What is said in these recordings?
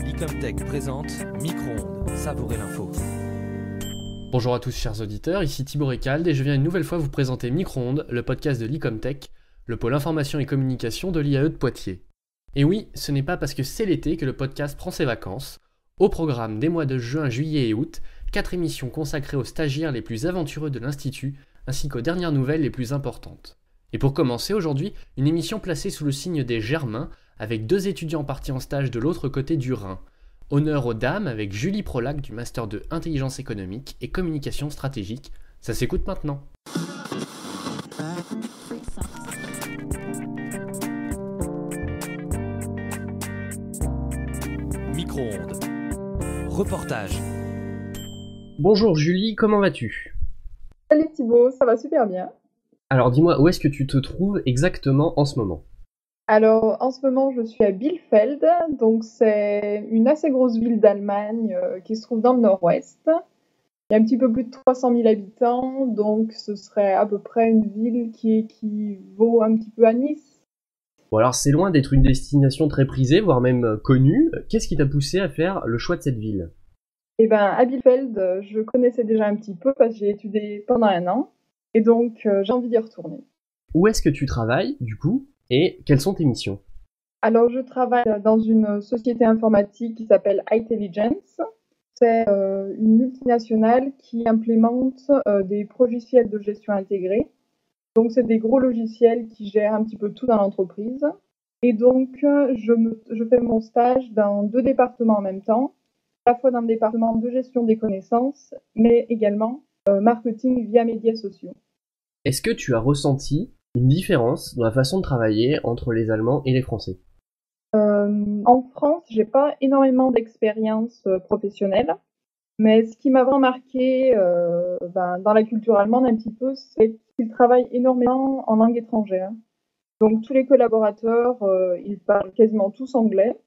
L'Icomtech présente Micro-ondes, savourer l'info. Bonjour à tous chers auditeurs, ici Thibaut Récalde et je viens une nouvelle fois vous présenter Micro-ondes, le podcast de l'Icomtech, le pôle information et communication de l'IAE de Poitiers. Et oui, ce n'est pas parce que c'est l'été que le podcast prend ses vacances. Au programme des mois de juin, juillet et août, 4 émissions consacrées aux stagiaires les plus aventureux de l'Institut, ainsi qu'aux dernières nouvelles les plus importantes. Et pour commencer aujourd'hui, une émission placée sous le signe des Germains, avec 2 étudiants partis en stage de l'autre côté du Rhin. Honneur aux dames avec Julie Prolac du Master 2 Intelligence économique et Communication stratégique. Ça s'écoute maintenant. Micro-ondes. Reportage. Bonjour Julie, comment vas-tu ? Salut Thibaut, ça va super bien. Alors dis-moi, où est-ce que tu te trouves exactement en ce moment ? Alors en ce moment je suis à Bielefeld, donc c'est une assez grosse ville d'Allemagne qui se trouve dans le nord-ouest. Il y a un petit peu plus de 300 000 habitants, donc ce serait à peu près une ville qui équivaut un petit peu à Nice. Bon alors c'est loin d'être une destination très prisée, voire même connue. Qu'est-ce qui t'a poussé à faire le choix de cette ville ? Eh ben à Bielefeld, je connaissais déjà un petit peu parce que j'ai étudié pendant 1 an, et donc j'ai envie d'y retourner. Où est-ce que tu travailles du coup ? Et quelles sont tes missions ? Alors je travaille dans une société informatique qui s'appelle Itelligence. C'est une multinationale qui implémente des logiciels de gestion intégrée. Donc c'est des gros logiciels qui gèrent un petit peu tout dans l'entreprise. Et donc je fais mon stage dans 2 départements en même temps, à la fois dans le département de gestion des connaissances, mais également marketing via médias sociaux. Est-ce que tu as ressenti une différence dans la façon de travailler entre les Allemands et les Français ? En France, j'ai pas énormément d'expérience professionnelle, mais ce qui m'a vraiment marqué dans la culture allemande un petit peu, c'est qu'ils travaillent énormément en langue étrangère. Donc tous les collaborateurs, ils parlent quasiment tous anglais.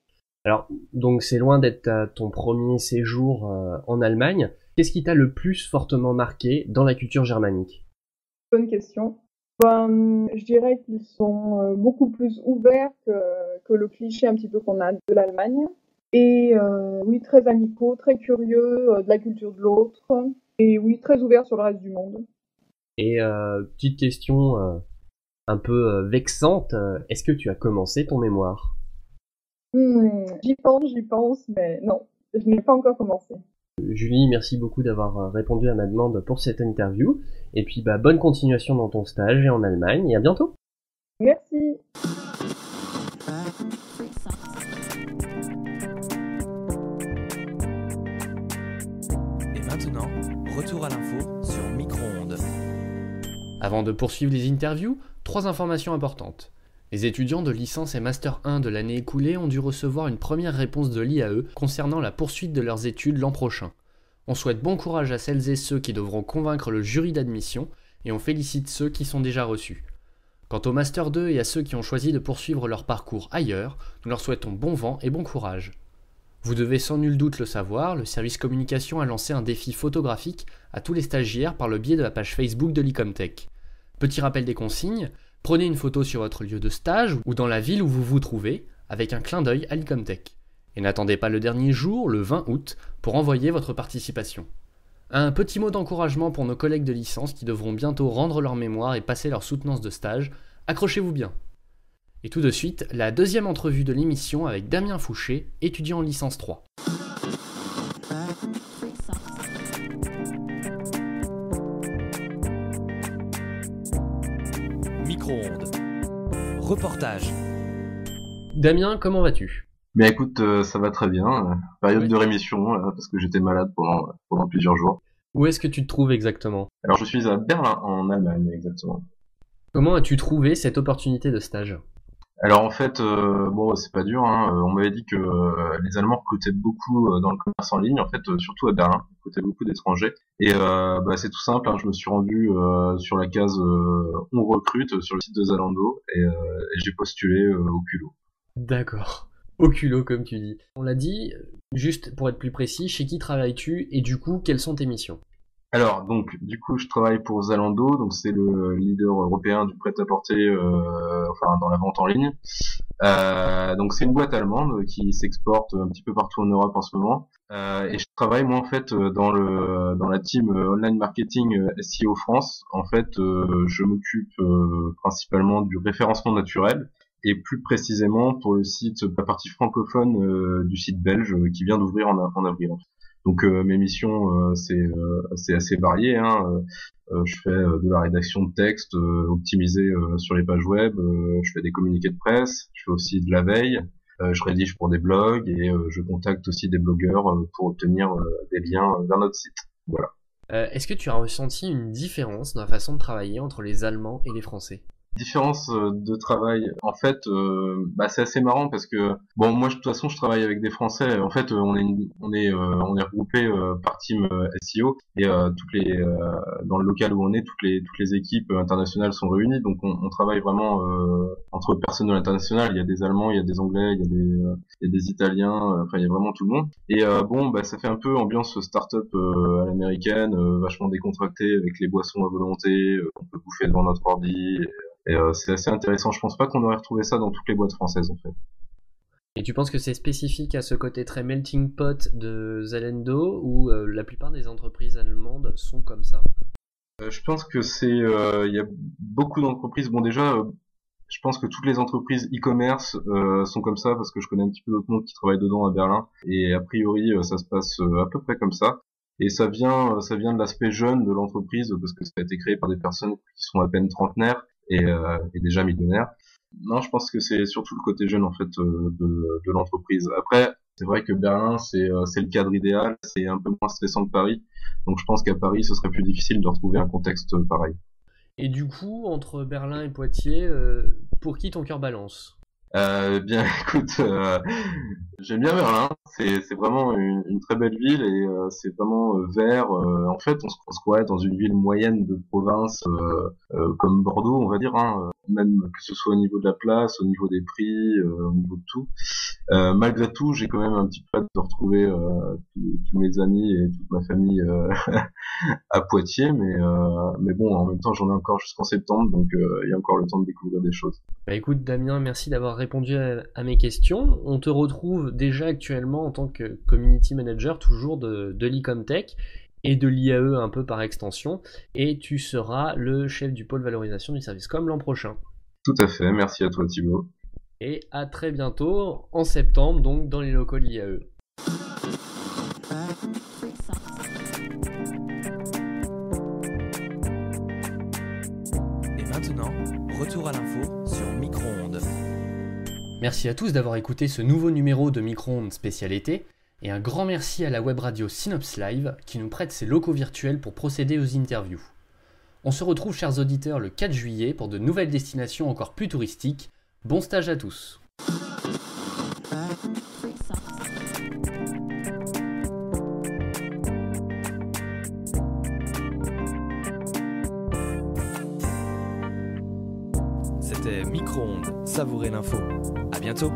Alors, donc c'est loin d'être ton premier séjour en Allemagne. Qu'est-ce qui t'a le plus fortement marqué dans la culture germanique ? Bonne question. Je dirais qu'ils sont beaucoup plus ouverts que le cliché un petit peu qu'on a de l'Allemagne. Et oui, très amicaux, très curieux de la culture de l'autre. Et oui, très ouverts sur le reste du monde. Et petite question un peu vexante, est-ce que tu as commencé ton mémoire ? J'y pense, mais non, je n'ai pas encore commencé. Julie, merci beaucoup d'avoir répondu à ma demande pour cette interview. Et puis bonne continuation dans ton stage et en Allemagne, et à bientôt. Merci. Et maintenant, retour à l'info sur Micro-ondes. Avant de poursuivre les interviews, 3 informations importantes. Les étudiants de licence et Master 1 de l'année écoulée ont dû recevoir une première réponse de l'IAE concernant la poursuite de leurs études l'an prochain. On souhaite bon courage à celles et ceux qui devront convaincre le jury d'admission et on félicite ceux qui sont déjà reçus. Quant au Master 2 et à ceux qui ont choisi de poursuivre leur parcours ailleurs, nous leur souhaitons bon vent et bon courage. Vous devez sans nul doute le savoir, le service communication a lancé un défi photographique à tous les stagiaires par le biais de la page Facebook de l'Icomtech. Petit rappel des consignes, prenez une photo sur votre lieu de stage ou dans la ville où vous vous trouvez, avec un clin d'œil à l'Icomtech. Et n'attendez pas le dernier jour, le 20 août, pour envoyer votre participation. Un petit mot d'encouragement pour nos collègues de licence qui devront bientôt rendre leur mémoire et passer leur soutenance de stage. Accrochez-vous bien. Et tout de suite, la 2e entrevue de l'émission avec Damien Fouché, étudiant en licence 3. Micro-ondes. Reportage. Damien, comment vas-tu ? Mais écoute, ça va très bien. Période de rémission, parce que j'étais malade pendant plusieurs jours. Où est-ce que tu te trouves exactement ? Alors je suis à Berlin, en Allemagne, exactement. Comment as-tu trouvé cette opportunité de stage ? Alors en fait, c'est pas dur, hein. On m'avait dit que les Allemands recrutaient beaucoup dans le commerce en ligne, en fait, surtout à Berlin, ils recrutaient beaucoup d'étrangers. Et c'est tout simple, hein, je me suis rendu sur la case on recrute sur le site de Zalando et j'ai postulé au culot. D'accord. Au culot, comme tu dis. On l'a dit, juste pour être plus précis, chez qui travailles-tu et du coup, quelles sont tes missions ? Alors, donc, du coup, je travaille pour Zalando, donc c'est le leader européen du prêt-à-porter, enfin, dans la vente en ligne. Donc, c'est une boîte allemande qui s'exporte un petit peu partout en Europe en ce moment. Et je travaille, moi, en fait, dans la team online marketing SEO France. En fait, je m'occupe principalement du référencement naturel et plus précisément pour le site, la partie francophone du site belge qui vient d'ouvrir en avril. Donc mes missions c'est assez varié, hein. Je fais de la rédaction de texte optimisée sur les pages web, je fais des communiqués de presse, je fais aussi de la veille, je rédige pour des blogs et je contacte aussi des blogueurs pour obtenir des liens vers notre site. Voilà. Est-ce que tu as ressenti une différence dans la façon de travailler entre les Allemands et les Français? Différence de travail, en fait, c'est assez marrant parce que bon, moi de toute façon, je travaille avec des Français. En fait, on est regroupé par team SEO et dans le local où on est, toutes les équipes internationales sont réunies. Donc, on travaille vraiment entre personnes de l'international. Il y a des Allemands, il y a des Anglais, il y a des Italiens. Enfin, il y a vraiment tout le monde. Et ça fait un peu ambiance start-up à l'américaine, vachement décontracté avec les boissons à volonté qu'on peut bouffer devant notre ordi. Et c'est assez intéressant. Je pense pas qu'on aurait retrouvé ça dans toutes les boîtes françaises en fait. Et tu penses que c'est spécifique à ce côté très melting pot de Zalando ou la plupart des entreprises allemandes sont comme ça? Je pense que il y a beaucoup d'entreprises. Bon déjà, je pense que toutes les entreprises e-commerce sont comme ça parce que je connais un petit peu d'autres monde qui travaillent dedans à Berlin. Et a priori, ça se passe à peu près comme ça. Et ça vient de l'aspect jeune de l'entreprise parce que ça a été créé par des personnes qui sont à peine trentenaires et déjà millionnaires. Non, je pense que c'est surtout le côté jeune en fait de l'entreprise. Après, c'est vrai que Berlin c'est le cadre idéal, c'est un peu moins stressant que Paris. Donc je pense qu'à Paris, ce serait plus difficile de retrouver un contexte pareil. Et du coup, entre Berlin et Poitiers, pour qui ton cœur balance? Bien, écoute, j'aime bien Berlin. C'est vraiment une très belle ville et c'est vraiment vert. En fait, on se croirait dans une ville moyenne de province comme Bordeaux, on va dire, hein, même que ce soit au niveau de la place, au niveau des prix, au niveau de tout. Malgré tout, j'ai quand même un petit peu hâte de retrouver tous mes amis et toute ma famille à Poitiers, mais bon, en même temps, j'en ai encore jusqu'en septembre, donc il y a encore le temps de découvrir des choses. Bah écoute Damien, merci d'avoir répondu à mes questions. On te retrouve déjà actuellement en tant que community manager toujours de l'Ecomtech et de l'IAE un peu par extension, et tu seras le chef du pôle valorisation du service com l'an prochain. Tout à fait, merci à toi Thibaut. Et à très bientôt, en septembre, donc dans les locaux de l'IAE. Et maintenant, retour à l'info sur Micro-ondes. Merci à tous d'avoir écouté ce nouveau numéro de Micro-ondes spécial été, et un grand merci à la web radio Synops Live qui nous prête ses locaux virtuels pour procéder aux interviews. On se retrouve, chers auditeurs, le 4 juillet pour de nouvelles destinations encore plus touristiques. Bon stage à tous. C'était Micro-ondes, savourer l'info. À bientôt.